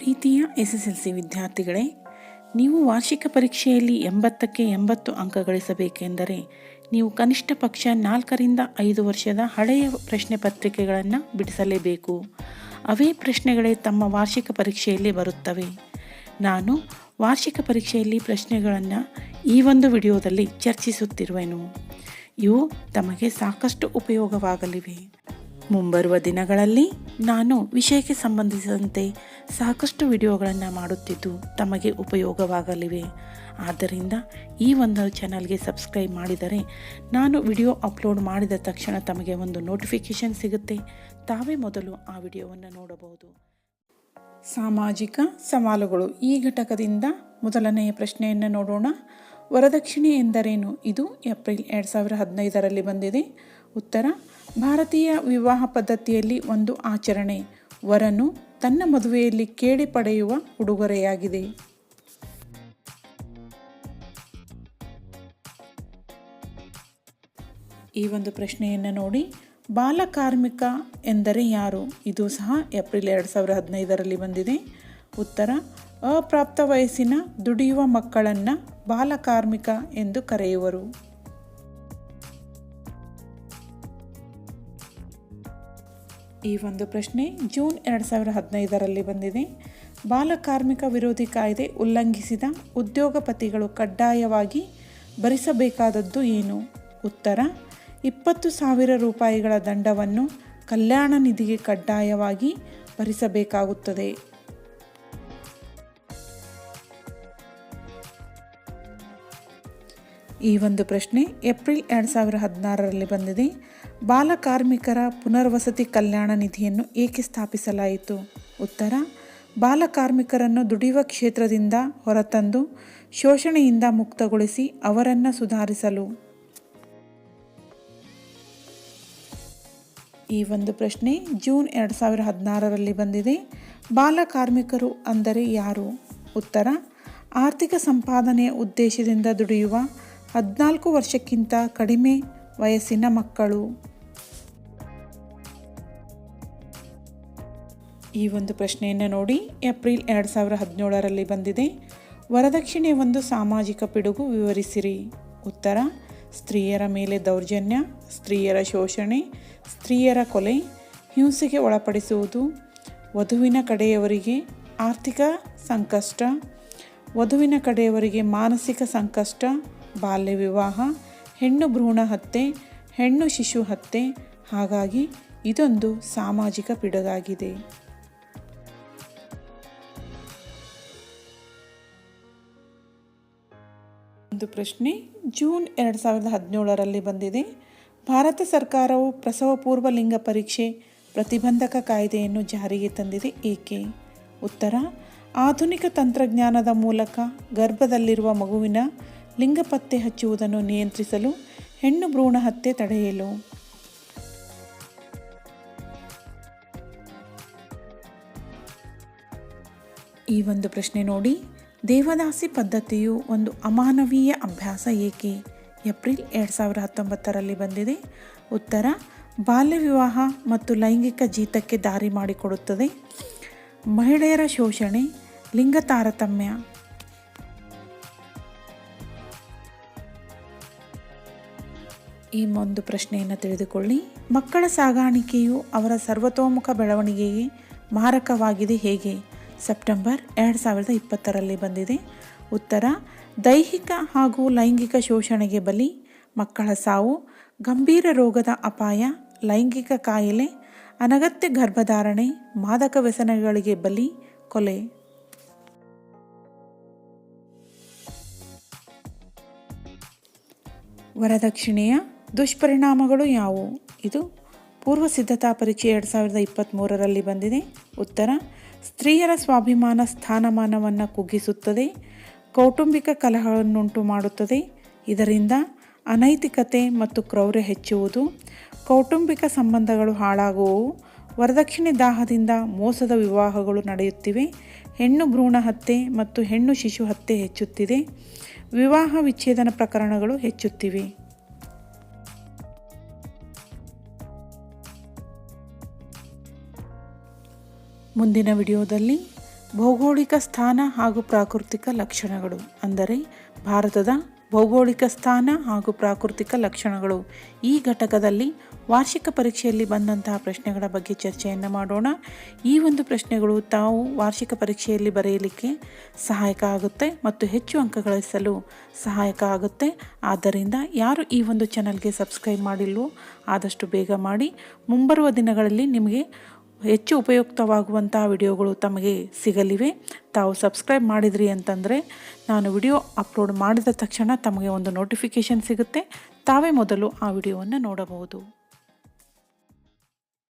ಪ್ರೀತಿಯ SSLC ವಿದ್ಯಾರ್ಥಿಗಳೇ, ನೀವು ವಾರ್ಷಿಕ ಪರೀಕ್ಷೆಯಲ್ಲಿ 80ಕ್ಕೆ 80 ಅಂಕ ಗಳಿಸಬೇಕೆಂದರೆ ನೀವು ಕನಿಷ್ಠ ಪಕ್ಷ 4ರಿಂದ 5 ವರ್ಷದ ಹಳೆಯ ಪ್ರಶ್ನೆ ಪತ್ರಿಕೆಗಳನ್ನು ಬಿಡಿಸಲೇಬೇಕು. ಅವೇ ಪ್ರಶ್ನೆಗಳೇ ತಮ್ಮ ವಾರ್ಷಿಕ ಪರೀಕ್ಷೆಯಲ್ಲಿ ಬರುತ್ತವೆ. ನಾನು ವಾರ್ಷಿಕ ಪರೀಕ್ಷೆಯಲ್ಲಿ ಪ್ರಶ್ನೆಗಳನ್ನು ಈ ಒಂದು ವಿಡಿಯೋದಲ್ಲಿ ಚರ್ಚಿಸುತ್ತಿರುವೆನು. ಇವು ತಮಗೆ ಸಾಕಷ್ಟು ಉಪಯೋಗವಾಗಲಿವೆ. ಮುಂಬರುವ ದಿನಗಳಲ್ಲಿ ನಾನು ವಿಷಯಕ್ಕೆ ಸಂಬಂಧಿಸಿದಂತೆ ಸಾಕಷ್ಟು ವಿಡಿಯೋಗಳನ್ನು ಮಾಡುತ್ತಿದ್ದು ತಮಗೆ ಉಪಯೋಗವಾಗಲಿವೆ. ಆದ್ದರಿಂದ ಈ ಒಂದು ಚಾನಲ್ಗೆ ಸಬ್ಸ್ಕ್ರೈಬ್ ಮಾಡಿದರೆ ನಾನು ವಿಡಿಯೋ ಅಪ್ಲೋಡ್ ಮಾಡಿದ ತಕ್ಷಣ ತಮಗೆ ಒಂದು ನೋಟಿಫಿಕೇಷನ್ ಸಿಗುತ್ತೆ. ತಾವೇ ಮೊದಲು ಆ ವಿಡಿಯೋವನ್ನು ನೋಡಬಹುದು. ಸಾಮಾಜಿಕ ಸವಾಲುಗಳು. ಈ ಘಟಕದಿಂದ ಮೊದಲನೆಯ ಪ್ರಶ್ನೆಯನ್ನು ನೋಡೋಣ. ವರದಕ್ಷಿಣೆ ಎಂದರೇನು? ಇದು ಏಪ್ರಿಲ್ 2015ರಲ್ಲಿ ಬಂದಿದೆ. ಉತ್ತರ: ಭಾರತೀಯ ವಿವಾಹ ಪದ್ಧತಿಯಲ್ಲಿ ಒಂದು ಆಚರಣೆ. ವರನು ತನ್ನ ಮದುವೆಯಲ್ಲಿ ಕೇಳಿ ಪಡೆಯುವ ಉಡುಗೊರೆಯಾಗಿದೆ. ಈ ಒಂದು ಪ್ರಶ್ನೆಯನ್ನು ನೋಡಿ. ಬಾಲಕಾರ್ಮಿಕ ಎಂದರೆ ಯಾರು? ಇದು ಸಹ ಏಪ್ರಿಲ್ 2015ರಲ್ಲಿ ಬಂದಿದೆ. ಉತ್ತರ: ಅಪ್ರಾಪ್ತ ವಯಸ್ಸಿನ ದುಡಿಯುವ ಮಕ್ಕಳನ್ನು ಬಾಲಕಾರ್ಮಿಕ ಎಂದು ಕರೆಯುವರು. ಈ ಒಂದು ಪ್ರಶ್ನೆ ಜೂನ್ 2015ರಲ್ಲಿ ಬಂದಿದೆ. ಬಾಲಕಾರ್ಮಿಕ ವಿರೋಧಿ ಕಾಯ್ದೆ ಉಲ್ಲಂಘಿಸಿದ ಉದ್ಯೋಗಪತಿಗಳು ಕಡ್ಡಾಯವಾಗಿ ಭರಿಸಬೇಕಾದದ್ದು ಏನು? ಉತ್ತರ: 20,000 ರೂಪಾಯಿಗಳ ದಂಡವನ್ನು ಕಲ್ಯಾಣ ನಿಧಿಗೆ ಕಡ್ಡಾಯವಾಗಿ ಭರಿಸಬೇಕಾಗುತ್ತದೆ. ಈ ಒಂದು ಪ್ರಶ್ನೆ ಏಪ್ರಿಲ್ 2016ರಲ್ಲಿ ಬಂದಿದೆ. ಬಾಲಕಾರ್ಮಿಕರ ಪುನರ್ವಸತಿ ಕಲ್ಯಾಣ ನಿಧಿಯನ್ನು ಏಕೆ ಸ್ಥಾಪಿಸಲಾಯಿತು? ಉತ್ತರ: ಬಾಲಕಾರ್ಮಿಕರನ್ನು ದುಡಿಯುವ ಕ್ಷೇತ್ರದಿಂದ ಹೊರತಂದು ಶೋಷಣೆಯಿಂದ ಮುಕ್ತಗೊಳಿಸಿ ಅವರನ್ನು ಸುಧಾರಿಸಲು. ಈ ಒಂದು ಪ್ರಶ್ನೆ ಜೂನ್ 2016ರಲ್ಲಿ ಬಂದಿದೆ. ಬಾಲಕಾರ್ಮಿಕರು ಅಂದರೆ ಯಾರು? ಉತ್ತರ: ಆರ್ಥಿಕ ಸಂಪಾದನೆಯ ಉದ್ದೇಶದಿಂದ ದುಡಿಯುವ 14 ವರ್ಷಕ್ಕಿಂತ ಕಡಿಮೆ ವಯಸ್ಸಿನ ಮಕ್ಕಳು. ಈ ಒಂದು ಪ್ರಶ್ನೆಯನ್ನು ನೋಡಿ. ಏಪ್ರಿಲ್ 2017ರಲ್ಲಿ ಬಂದಿದೆ. ವರದಕ್ಷಿಣೆ ಒಂದು ಸಾಮಾಜಿಕ ಪಿಡುಗು, ವಿವರಿಸಿರಿ. ಉತ್ತರ: ಸ್ತ್ರೀಯರ ಮೇಲೆ ದೌರ್ಜನ್ಯ, ಸ್ತ್ರೀಯರ ಶೋಷಣೆ, ಸ್ತ್ರೀಯರ ಕೊಲೆ, ಹಿಂಸೆಗೆ ಒಳಪಡಿಸುವುದು, ವಧುವಿನ ಕಡೆಯವರಿಗೆ ಆರ್ಥಿಕ ಸಂಕಷ್ಟ, ವಧುವಿನ ಕಡೆಯವರಿಗೆ ಮಾನಸಿಕ ಸಂಕಷ್ಟ, ಬಾಲ್ಯ ವಿವಾಹ, ಹೆಣ್ಣು ಭ್ರೂಣ ಹತ್ಯೆ, ಹೆಣ್ಣು ಶಿಶು ಹತ್ಯೆ. ಹಾಗಾಗಿ ಇದೊಂದು ಸಾಮಾಜಿಕ ಪಿಡುಗಾಗಿದೆ. ಒಂದು ಪ್ರಶ್ನೆ ಜೂನ್ 2017ರಲ್ಲಿ ಬಂದಿದೆ. ಭಾರತ ಸರ್ಕಾರವು ಪ್ರಸವ ಪೂರ್ವ ಲಿಂಗ ಪರೀಕ್ಷೆ ಪ್ರತಿಬಂಧಕ ಕಾಯ್ದೆಯನ್ನು ಜಾರಿಗೆ ತಂದಿದೆ ಏಕೆ? ಉತ್ತರ: ಆಧುನಿಕ ತಂತ್ರಜ್ಞಾನದ ಮೂಲಕ ಗರ್ಭದಲ್ಲಿರುವ ಮಗುವಿನ ಲಿಂಗ ಪತ್ತೆ ಹಚ್ಚುವುದನ್ನು ನಿಯಂತ್ರಿಸಲು, ಹೆಣ್ಣು ಭ್ರೂಣ ಹತ್ಯೆ ತಡೆಯಲು. ಈ ಒಂದು ಪ್ರಶ್ನೆ ನೋಡಿ. ದೇವದಾಸಿ ಪದ್ಧತಿಯು ಒಂದು ಅಮಾನವೀಯ ಅಭ್ಯಾಸ ಏಕೆ? ಏಪ್ರಿಲ್ 2019ರಲ್ಲಿ ಬಂದಿದೆ. ಉತ್ತರ: ಬಾಲ್ಯ ವಿವಾಹ ಮತ್ತು ಲೈಂಗಿಕ ಜೀತಕ್ಕೆ ದಾರಿ ಮಾಡಿಕೊಡುತ್ತದೆ, ಮಹಿಳೆಯರ ಶೋಷಣೆ, ಲಿಂಗ ತಾರತಮ್ಯ. ಈ ಒಂದು ಪ್ರಶ್ನೆಯನ್ನು ತಿಳಿದುಕೊಳ್ಳಿ. ಮಕ್ಕಳ ಸಾಗಾಣಿಕೆಯು ಅವರ ಸರ್ವತೋಮುಖ ಬೆಳವಣಿಗೆಗೆ ಮಾರಕವಾಗಿದೆ ಹೇಗೆ? ಸೆಪ್ಟೆಂಬರ್ 2020ರಲ್ಲಿ ಬಂದಿದೆ. ಉತ್ತರ: ದೈಹಿಕ ಹಾಗೂ ಲೈಂಗಿಕ ಶೋಷಣೆಗೆ ಬಲಿ, ಮಕ್ಕಳ ಸಾವು, ಗಂಭೀರ ರೋಗದ ಅಪಾಯ, ಲೈಂಗಿಕ ಕಾಯಿಲೆ, ಅನಗತ್ಯ ಗರ್ಭಧಾರಣೆ, ಮಾದಕ ವ್ಯಸನಗಳಿಗೆ ಬಲಿ, ಕೊಲೆ. ವರದಕ್ಷಿಣೆಯ ದುಷ್ಪರಿಣಾಮಗಳು ಯಾವುವು? ಇದು ಪೂರ್ವ ಸಿದ್ಧತಾ ಪರೀಕ್ಷೆ 2023ರಲ್ಲಿ ಬಂದಿದೆ. ಉತ್ತರ: ಸ್ತ್ರೀಯರ ಸ್ವಾಭಿಮಾನ ಸ್ಥಾನಮಾನವನ್ನು ಕುಗ್ಗಿಸುತ್ತದೆ, ಕೌಟುಂಬಿಕ ಕಲಹವನ್ನುಂಟು ಮಾಡುತ್ತದೆ, ಇದರಿಂದ ಅನೈತಿಕತೆ ಮತ್ತು ಕ್ರೌರ್ಯ ಹೆಚ್ಚುವುದು, ಕೌಟುಂಬಿಕ ಸಂಬಂಧಗಳು ಹಾಳಾಗುವವು, ವರದಕ್ಷಿಣೆ ದಾಹದಿಂದ ಮೋಸದ ವಿವಾಹಗಳು ನಡೆಯುತ್ತಿವೆ, ಹೆಣ್ಣು ಭ್ರೂಣ ಹತ್ಯೆ ಮತ್ತು ಹೆಣ್ಣು ಶಿಶು ಹತ್ಯೆ ಹೆಚ್ಚುತ್ತಿದೆ, ವಿವಾಹ ವಿಚ್ಛೇದನ ಪ್ರಕರಣಗಳು ಹೆಚ್ಚುತ್ತಿವೆ. ಮುಂದಿನ ವಿಡಿಯೋದಲ್ಲಿ ಭೌಗೋಳಿಕ ಸ್ಥಾನ ಹಾಗೂ ಪ್ರಾಕೃತಿಕ ಲಕ್ಷಣಗಳು ಅಂದರೆ ಭಾರತದ ಭೌಗೋಳಿಕ ಸ್ಥಾನ ಹಾಗೂ ಪ್ರಾಕೃತಿಕ ಲಕ್ಷಣಗಳು. ಈ ಘಟಕದಲ್ಲಿ ವಾರ್ಷಿಕ ಪರೀಕ್ಷೆಯಲ್ಲಿ ಬಂದಂತಹ ಪ್ರಶ್ನೆಗಳ ಬಗ್ಗೆ ಚರ್ಚೆಯನ್ನು ಮಾಡೋಣ. ಈ ಒಂದು ಪ್ರಶ್ನೆಗಳು ತಾವು ವಾರ್ಷಿಕ ಪರೀಕ್ಷೆಯಲ್ಲಿ ಬರೆಯಲಿಕ್ಕೆ ಸಹಾಯಕ ಆಗುತ್ತೆ ಮತ್ತು ಹೆಚ್ಚು ಅಂಕ ಗಳಿಸಲು ಸಹಾಯಕ ಆಗುತ್ತೆ. ಆದ್ದರಿಂದ ಯಾರು ಈ ಒಂದು ಚಾನಲ್ಗೆ ಸಬ್ಸ್ಕ್ರೈಬ್ ಮಾಡಿಲ್ವೋ ಆದಷ್ಟು ಬೇಗ ಮಾಡಿ. ಮುಂಬರುವ ದಿನಗಳಲ್ಲಿ ನಿಮಗೆ ಹೆಚ್ಚು ಉಪಯುಕ್ತವಾಗುವಂತಹ ವಿಡಿಯೋಗಳು ತಮಗೆ ಸಿಗಲಿವೆ. ತಾವು ಸಬ್ಸ್ಕ್ರೈಬ್ ಮಾಡಿದ್ರಿ ಅಂತಂದರೆ ನಾನು ವಿಡಿಯೋ ಅಪ್ಲೋಡ್ ಮಾಡಿದ ತಕ್ಷಣ ತಮಗೆ ಒಂದು ನೋಟಿಫಿಕೇಷನ್ ಸಿಗುತ್ತೆ. ತಾವೇ ಮೊದಲು ಆ ವಿಡಿಯೋವನ್ನು ನೋಡಬಹುದು.